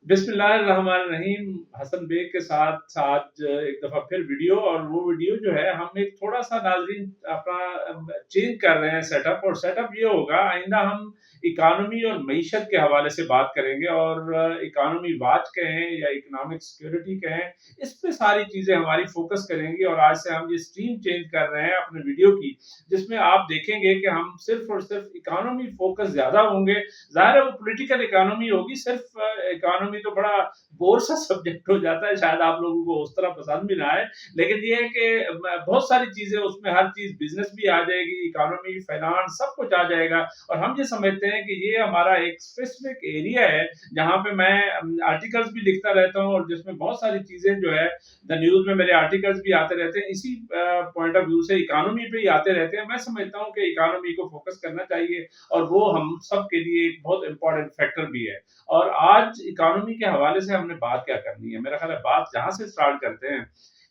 बिस्मिल्लाहिर्रहमानिर्रहीम। हसन बेग के साथ आज एक दफ़ा फिर वीडियो, और वो वीडियो जो है हम एक थोड़ा-सा नाज़रीन अपना चेंज कर रहे हैं सेटअप, और सेटअप ये होगा आइंदा हम इकॉनमी और मईशत के हवाले से बात करेंगे, और इकॉनमी वॉच कहें या इकोनॉमिक सिक्योरिटी कहें, इस पे सारी चीज़ें हमारी फ़ोकस करेंगी। और आज से हम ये स्ट्रीम चेंज कर रहे हैं अपने वीडियो की, जिसमें आप देखेंगे कि हम सिर्फ़ और सिर्फ़ इकॉनमी फ़ोकस ज़्यादा होंगे। ज़ाहिर है वो पॉलिटिकल इकोनॉमी होगी, सिर्फ इकोनॉमी तो बड़ा बोर सा सब्जेक्ट हो जाता है, शायद आप लोगों को उस तरह पसंद भी ना आए। लेकिन ये है कि बहुत सारी चीजें उसमें, हर चीज बिजनेस भी आ जाएगी, इकोनॉमी, फाइनेंस, सब कुछ आ जाएगा। और हम ये समझते हैं कि ये हमारा एक स्पेसिफिक एरिया है जहाँ पे मैं आर्टिकल्स भी लिखता रहता हूँ, और जिसमें बहुत सारी चीजें जो है द न्यूज में मेरे आर्टिकल्स भी आते रहते हैं, इसी पॉइंट ऑफ व्यू से इकोनॉमी पे ही आते रहते हैं। मैं समझता हूँ कि इकोनॉमी को फोकस करना चाहिए, और वो हम सब के लिए एक बहुत इंपॉर्टेंट फैक्टर भी है। और आज इकोनॉमी के हवाले से हमने बात क्या करनी है, मेरा ख्याल है बात जहाँ से स्टार्ट करते हैं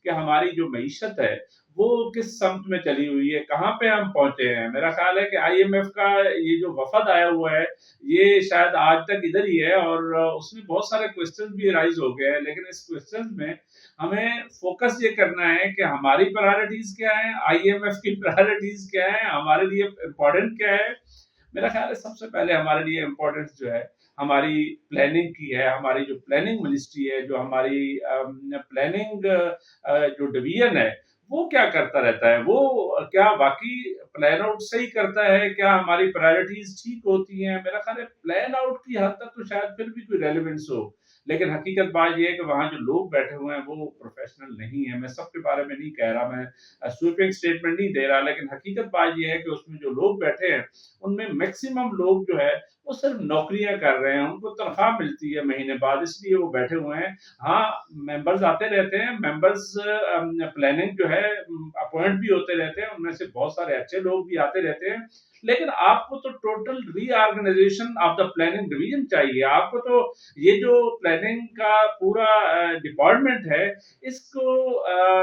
कि हमारी जो मईशत है वो किस सम्त में चली हुई है, कहाँ पे हम पहुंचे हैं। मेरा ख्याल है कि आईएमएफ का ये जो वफद आया हुआ है, ये शायद आज तक इधर ही है, और उसमें बहुत सारे क्वेश्चन भी राइज हो गए हैं। लेकिन इस क्वेश्चन में हमें फोकस ये करना है कि हमारी प्रायोरिटीज क्या है, आईएमएफ की प्रायोरिटीज क्या है, हमारे लिए इम्पोर्टेंट क्या है। मेरा ख्याल है सबसे पहले हमारे लिए इम्पोर्टेंस जो है हमारी प्लानिंग की है। हमारी जो प्लानिंग मिनिस्ट्री है, जो हमारी प्लानिंग जो डिवीजन है, वो क्या करता रहता है, वो क्या वाकई प्लान आउट सही करता है, क्या हमारी प्रायोरिटीज ठीक होती हैं। मेरा ख्याल है प्लान आउट की हद तक तो शायद फिर भी कोई रेलिवेंस हो, लेकिन हकीकत बात ये है कि वहाँ जो लोग बैठे हुए हैं वो प्रोफेशनल नहीं है। मैं सबके बारे में नहीं कह रहा, मैं स्वीपिंग स्टेटमेंट नहीं दे रहा, लेकिन हकीकत बात ये है कि उसमें जो लोग बैठे हैं उनमें मैक्सिमम लोग जो है वो सिर्फ नौकरियां कर रहे हैं, उनको तनख्वाह मिलती है महीने बाद, इसलिए वो बैठे हुए हैं। हाँ, मेंबर्स आते रहते हैं, मेंबर्स प्लानिंग जो है अपॉइंट भी होते रहते हैं, उनमें से बहुत सारे अच्छे लोग भी आते रहते हैं। लेकिन आपको तो total reorganisation of the planning division चाहिए। आपको तो ये जो प्लानिंग का पूरा डिपार्टमेंट है, इसको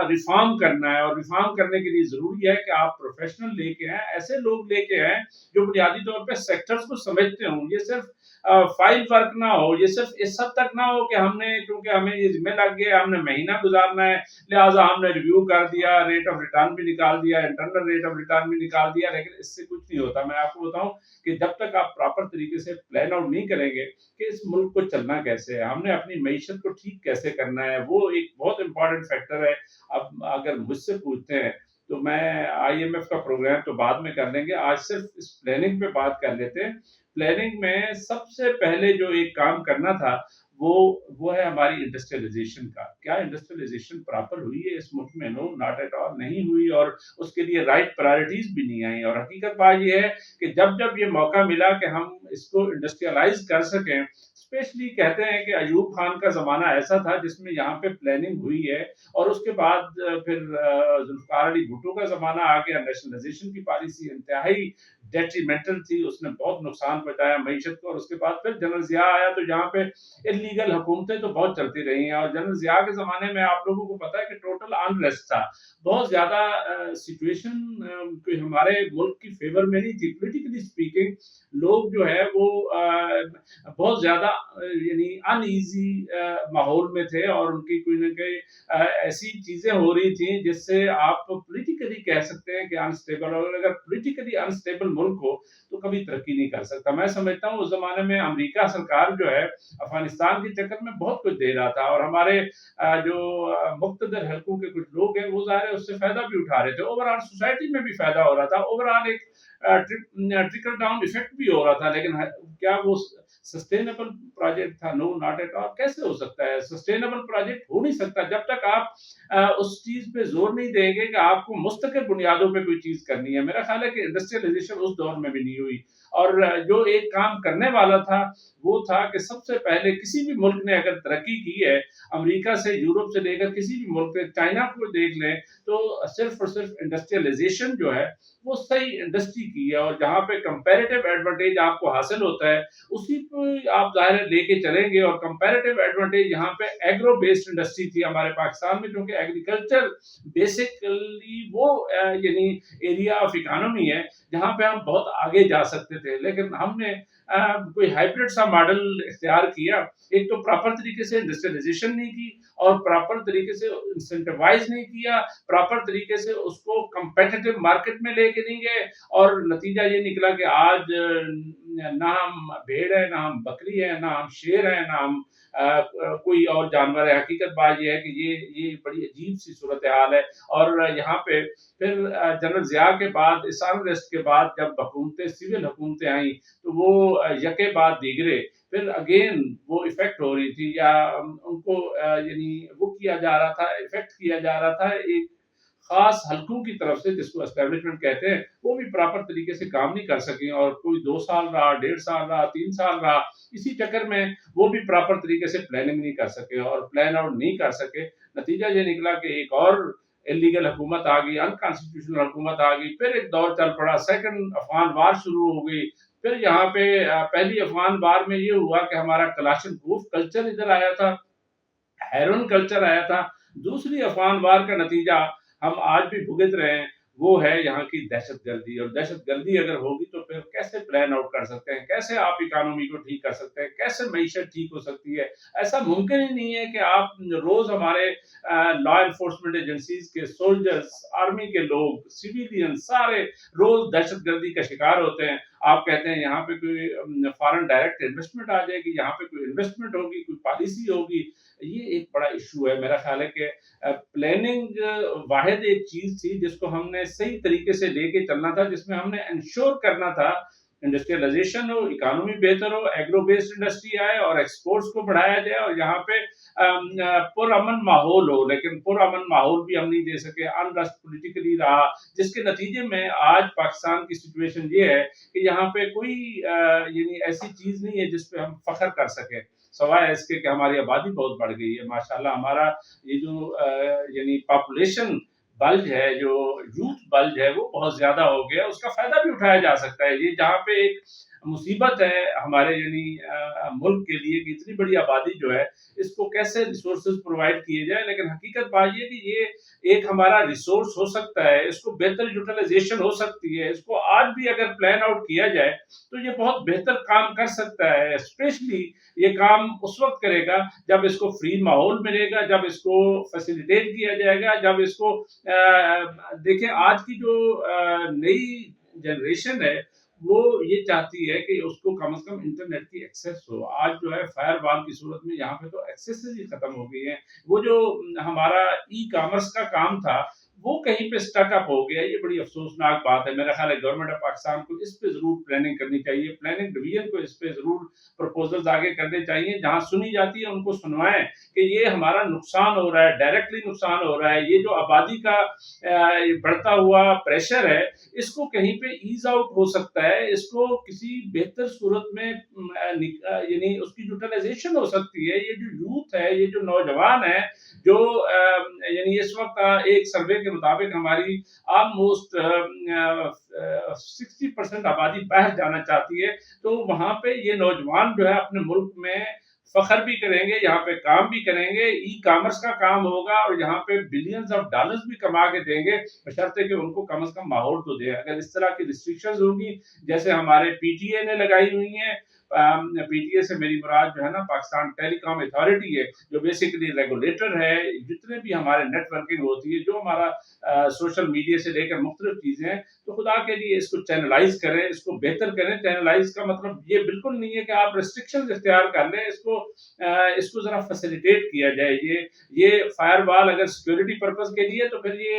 रिफॉर्म करना है, और रिफॉर्म करने के लिए जरूरी है कि आप प्रोफेशनल लेके आए, ऐसे लोग लेके आए जो बुनियादी तौर पे सेक्टर्स को समझते हों। ये सिर्फ फाइल वर्क ना हो, ये सिर्फ इस हद तक ना हो कि हमने, क्योंकि हमें ये जिम्मे लग गया, हमने महीना गुजारना है, लिहाजा हमने रिव्यू कर दिया, रेट ऑफ रिटर्न भी निकाल दिया, इंटरनल रेट ऑफ रिटर्न भी निकाल दिया। लेकिन इससे कुछ नहीं होता। मैं आपको बताऊं कि जब तक आप प्रॉपर तरीके से प्लान आउट नहीं करेंगे कि इस मुल्क को चलना कैसे है, हमने अपनी मईशत को ठीक कैसे करना है, वो एक बहुत इंपॉर्टेंट फैक्टर है। अब अगर मुझसे पूछते हैं तो मैं, आईएमएफ का प्रोग्राम तो बाद में कर लेंगे, आज सिर्फ इस प्लानिंग पे बात कर लेते हैं। प्लानिंग में सबसे पहले जो एक काम करना था वो वो है हमारी इंडस्ट्रियलाइजेशन का। क्या इंडस्ट्रियलाइजेशन प्रॉपर हुई है इस मुल्क में? नो, नॉट एट ऑल, नहीं हुई, और उसके लिए राइट प्रायोरिटीज भी नहीं आई। और हकीकत बात ये है कि जब जब ये मौका मिला कि हम इसको इंडस्ट्रियलाइज कर सकें, स्पेशली कहते हैं कि अयूब खान का जमाना ऐसा था जिसमें यहाँ पे प्लानिंग हुई है, और उसके बाद फिर जुल्फकार अली भुट्टो का जमाना आ गया। नेशनलाइजेशन की पॉलिसी इंतहाई डेट्रीमेंटल थी, उसने बहुत नुकसान पहुंचाया मईशत को। और उसके बाद फिर जनरल जिया आया, तो यहाँ पे इलीगल हुकूमतें तो बहुत चलती रही हैं। और जनरल जिया के जमाने में आप लोगों को पता है कि टोटल अनरेस्ट था, बहुत ज्यादा सिचुएशन कोई हमारे मुल्क की फेवर में नहीं थी, पोलिटिकली स्पीकिंग। लोग जो है वो बहुत ज्यादा यानी अनईजी माहौल में थे, और उनकी कोई ना कोई ऐसी चीजें हो रही थी जिससे आप पॉलिटिकली कह सकते हैं कि अनस्टेबल। और अगर पॉलिटिकली अनस्टेबल मुल्क हो तो कभी तरक्की नहीं कर सकता। मैं समझता हूँ उस जमाने में अमेरिका सरकार जो है अफगानिस्तान के चक्कर में बहुत कुछ दे रहा था, और हमारे जो मुक्तदर हलकों के कुछ लोग हैं वो ज़ाहिर है उससे फायदा भी उठा रहे थे। ओवरऑल सोसाइटी में भी फायदा हो रहा था, ओवरऑल एक ट्रिकल डाउन इफेक्ट भी हो रहा था। लेकिन क्या वो सस्टेनेबल प्रोजेक्ट था? No, not at all. कैसे हो सकता है? सस्टेनेबल प्रोजेक्ट हो नहीं सकता जब तक आप उस चीज पे जोर नहीं देंगे कि आपको मुस्तकिल बुनियादों पे कोई चीज करनी है। मेरा ख्याल है कि इंडस्ट्रियलाइजेशन उस दौर में भी नहीं हुई। और जो एक काम करने वाला था वो था कि सबसे पहले किसी भी मुल्क ने अगर तरक्की की है, अमेरिका से, यूरोप से लेकर किसी भी मुल्क में, चाइना को देख लें, तो सिर्फ और सिर्फ इंडस्ट्रियलाइजेशन जो है वो सही इंडस्ट्री की है। और जहाँ पे कंपैरेटिव एडवांटेज आपको हासिल होता है उसी को आप ज़ाहिर है लेके चलेंगे। और कंपैरेटिव एडवांटेज यहाँ पे एग्रो बेस्ड इंडस्ट्री थी हमारे पाकिस्तान में, क्योंकि एग्रीकल्चर बेसिकली वो यानी एरिया ऑफ इकोनॉमी है जहाँ पे हम बहुत आगे जा सकते थे। लेकिन हमने कोई हाइब्रिड सा मॉडल इख्तियार किया। एक तो प्रॉपर तरीके से इंडस्ट्रियलाइजेशन नहीं की और प्रॉपर तरीके से इंसेंटिवाइज नहीं किया, प्रॉपर तरीके से उसको कम्पेटिटिव मार्केट में लेके नहीं गए, और नतीजा ये निकला कि आज ना हम भेड़ है, ना हम बकरी है, ना हम शेर है, ना हम कोई और जानवर है। हकीकत बात ये है कि ये बड़ी अजीब सी सूरत हाल है। और यहाँ पे फिर जनरल ज़िया के बाद, इरशाद रेस्ट के बाद जब हुकूमतें, सिविल हुकूमतें आई, तो वो यके बाद दीगरे फिर अगेन वो इफ़ेक्ट हो रही थी, या उनको यानी वो किया जा रहा था, इफ़ेक्ट किया जा रहा था एक खास हलकों की तरफ से, जिसको एस्टेब्लिशमेंट कहते हैं, वो भी प्रॉपर तरीके से काम नहीं कर सके, और कोई 2 साल रहा, 1.5 साल रहा, 3 साल रहा, इसी चक्कर में वो भी प्रॉपर तरीके से प्लानिंग नहीं कर सके और प्लान आउट नहीं कर सके। नतीजा ये निकला कि एक और इल्लीगल हुकूमत आ गई, अनकॉन्स्टिट्यूशनल हुकूमत आ गई, फिर एक दौर चल पड़ा, सेकंड अफ़गान वार शुरू हो गई। फिर यहाँ पे पहली अफ़गान वार में ये हुआ कि हमारा कलाशनकोव कल्चर इधर आया था, हेरोइन कल्चर आया था। दूसरी अफ़गान वार का नतीजा हम आज भी भुगत रहे हैं, वो है यहाँ की दहशतगर्दी। और दहशतगर्दी अगर होगी तो फिर कैसे प्लान आउट कर सकते हैं, कैसे आप इकोनॉमी को ठीक कर सकते हैं, कैसे मईशत ठीक हो सकती है। ऐसा मुमकिन ही नहीं है कि आप रोज हमारे लॉ एनफोर्समेंट एजेंसीज के सोल्जर्स, आर्मी के लोग, सिविलियन सारे रोज दहशतगर्दी का शिकार होते हैं। आप कहते हैं यहाँ पे कोई फॉरेन डायरेक्ट इन्वेस्टमेंट आ जाएगी, यहाँ पे कोई इन्वेस्टमेंट होगी, कोई पॉलिसी होगी। ये एक बड़ा इशू है। मेरा ख्याल है कि प्लानिंग वाहिद एक चीज थी जिसको हमने सही तरीके से लेके चलना था, जिसमें हमने इंश्योर करना था इंडस्ट्रियलाइजेशन हो, इकोनॉमी बेहतर हो, एग्रो बेस्ड इंडस्ट्री आए और एक्सपोर्ट्स को बढ़ाया जाए, और यहाँ पे पुरअमन माहौल हो। लेकिन पुरअमन माहौल भी हम नहीं दे सके, अनरस्ट पॉलिटिकली रहा, जिसके नतीजे में आज पाकिस्तान की सिचुएशन ये है कि यहाँ पे कोई यानी ऐसी चीज नहीं है जिस पे हम फख्र कर सके, सवाए इसके कि हमारी आबादी बहुत बढ़ गई है माशाल्लाह। हमारा ये जो यानी पॉपुलेशन बल्ज है, जो यूथ बल्ज है, वो बहुत ज्यादा हो गया, उसका फायदा भी उठाया जा सकता है। ये जहाँ पे एक मुसीबत है हमारे यानी मुल्क के लिए कि इतनी बड़ी आबादी जो है, इसको कैसे रिसोर्सेज प्रोवाइड किए जाए। लेकिन हकीकत बात ये कि ये एक हमारा रिसोर्स हो सकता है, इसको बेहतर यूटिलाइजेशन हो सकती है, इसको आज भी अगर प्लान आउट किया जाए तो ये बहुत बेहतर काम कर सकता है। स्पेशली ये काम उस वक्त करेगा जब इसको फ्री माहौल मिलेगा, जब इसको फैसिलिटेट किया जाएगा, जब इसको देखें आज की जो नई जनरेशन है, वो ये चाहती है कि उसको कम से कम इंटरनेट की एक्सेस हो। आज जो है फायरवॉल की सूरत में यहाँ पे तो एक्सेस ही खत्म हो गई है। वो जो हमारा ई कॉमर्स का काम था, वो कहीं पे स्टक अप हो गया। ये बड़ी अफसोसनाक बात है। मेरा ख्याल है गवर्नमेंट ऑफ पाकिस्तान को इस पे जरूर प्लानिंग करनी चाहिए, प्लानिंग डिवीजन को इस पे जरूर प्रपोजल्स आगे करने चाहिए। जहां सुनी जाती है उनको सुनवाएं कि ये हमारा नुकसान हो रहा है, डायरेक्टली नुकसान हो रहा है। ये जो आबादी का बढ़ता हुआ प्रेशर है, इसको कहीं पे ईज आउट हो सकता है, इसको किसी बेहतर सूरत में यानी उसकी यूटिलाइजेशन हो सकती है। ये जो यूथ है, ये जो नौजवान है, जो यानी इस वक्त एक सर्वे के मुताबिक हमारी ऑलमोस्ट 60% आबादी बाहर जाना चाहती है। तो वहां पे ये नौजवान जो है अपने मुल्क में फख्र भी करेंगे, यहाँ पे काम भी करेंगे, ई कॉमर्स का काम होगा, और यहाँ पे बिलियंस ऑफ डॉलर्स भी कमा के देंगे, बशर्ते कि उनको कम से कम माहौल तो दे। अगर इस तरह की रिस्ट्रिक्शंस होगी जैसे हमारे पीटीए ने लगाई हुई हैं, पीटीए से मेरी मुराद जो है ना पाकिस्तान टेलीकॉम अथॉरिटी है, जो बेसिकली रेगुलेटर है, जितने भी हमारे नेटवर्किंग होती है, जो हमारा सोशल मीडिया से लेकर मुख्तलिफ चीजें हैं, तो खुदा के लिए इसको चैनलाइज करें, इसको बेहतर करें। चैनलाइज का मतलब ये बिल्कुल नहीं है कि आप रिस्ट्रिक्शन इख्तियार कर लें, इसको जरा फैसिलिटेट किया जाए। ये फायरवॉल अगर सिक्योरिटी पर्पज के लिए, तो फिर ये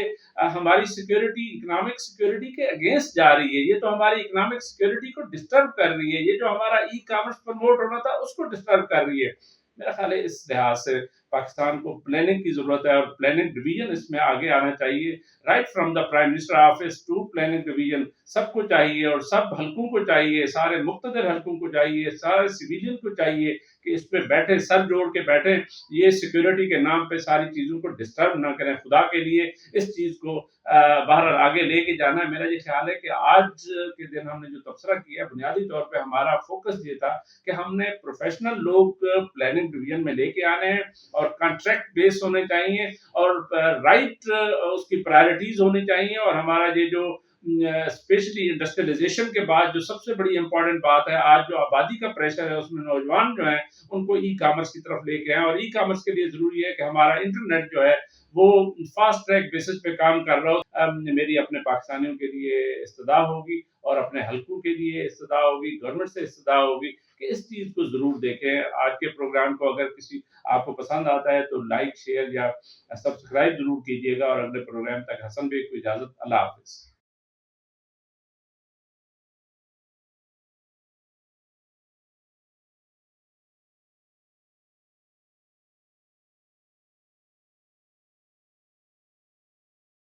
हमारी सिक्योरिटी, इकोनॉमिक सिक्योरिटी के अगेंस्ट जा रही है। ये तो हमारी इकोनॉमिक सिक्योरिटी को डिस्टर्ब कर रही है। ये जो हमारा ई कॉमर्स प्रमोट होना था, उसको डिस्टर्ब कर रही है। मेरा ख्याल है इस लिहाज से पाकिस्तान को प्लानिंग की जरूरत है, और प्लानिंग डिवीजन इसमें आगे आना चाहिए। Right from the prime minister office to planning division, सबको चाहिए, और सब हलकों को चाहिए, सारे मुख्तदर हलकों को चाहिए, सारे सिविलियन को चाहिए कि इस पे बैठे, सर जोड़ के बैठे, ये सिक्योरिटी के नाम पे सारी चीजों को डिस्टर्ब ना करें। खुदा के लिए इस चीज को बाहर आगे लेके जाना है। मेरा ये ख्याल है कि आज के दिन हमने जो तबसरा किया, बुनियादी तौर पे हमारा फोकस ये था कि हमने प्रोफेशनल लोग प्लानिंग डिवीजन में लेके आने हैं, और कॉन्ट्रैक्ट बेस होने चाहिए, और राइट उसकी प्रायोरिटीज होनी चाहिए, और हमारा ये जो اسپیشلی انڈسٹریلائزیشن کے بعد جو سب سے بڑی امپورٹنٹ بات ہے، آج جو آبادی کا پریشر ہے اس میں نوجوان جو ہیں ان کو ای کامرس کی طرف لے کے آئیں، اور ای کامرس کے لیے ضروری ہے کہ ہمارا انٹرنیٹ جو ہے وہ فاسٹ ٹریک بیسس پہ کام کر رہا ہو۔ میری اپنے پاکستانیوں کے لیے استدعا ہوگی اور اپنے حلقوں کے لیے استدعا ہوگی، گورنمنٹ سے استدعا ہوگی کہ اس چیز کو ضرور دیکھیں۔ آج کے پروگرام کو اگر کسی آپ کو پسند آتا ہے تو لائک، شیئر یا سبسکرائب ضرور کیجیے گا، اور اگلے پروگرام تک حسن بھائی کو اجازت، اللہ حافظ۔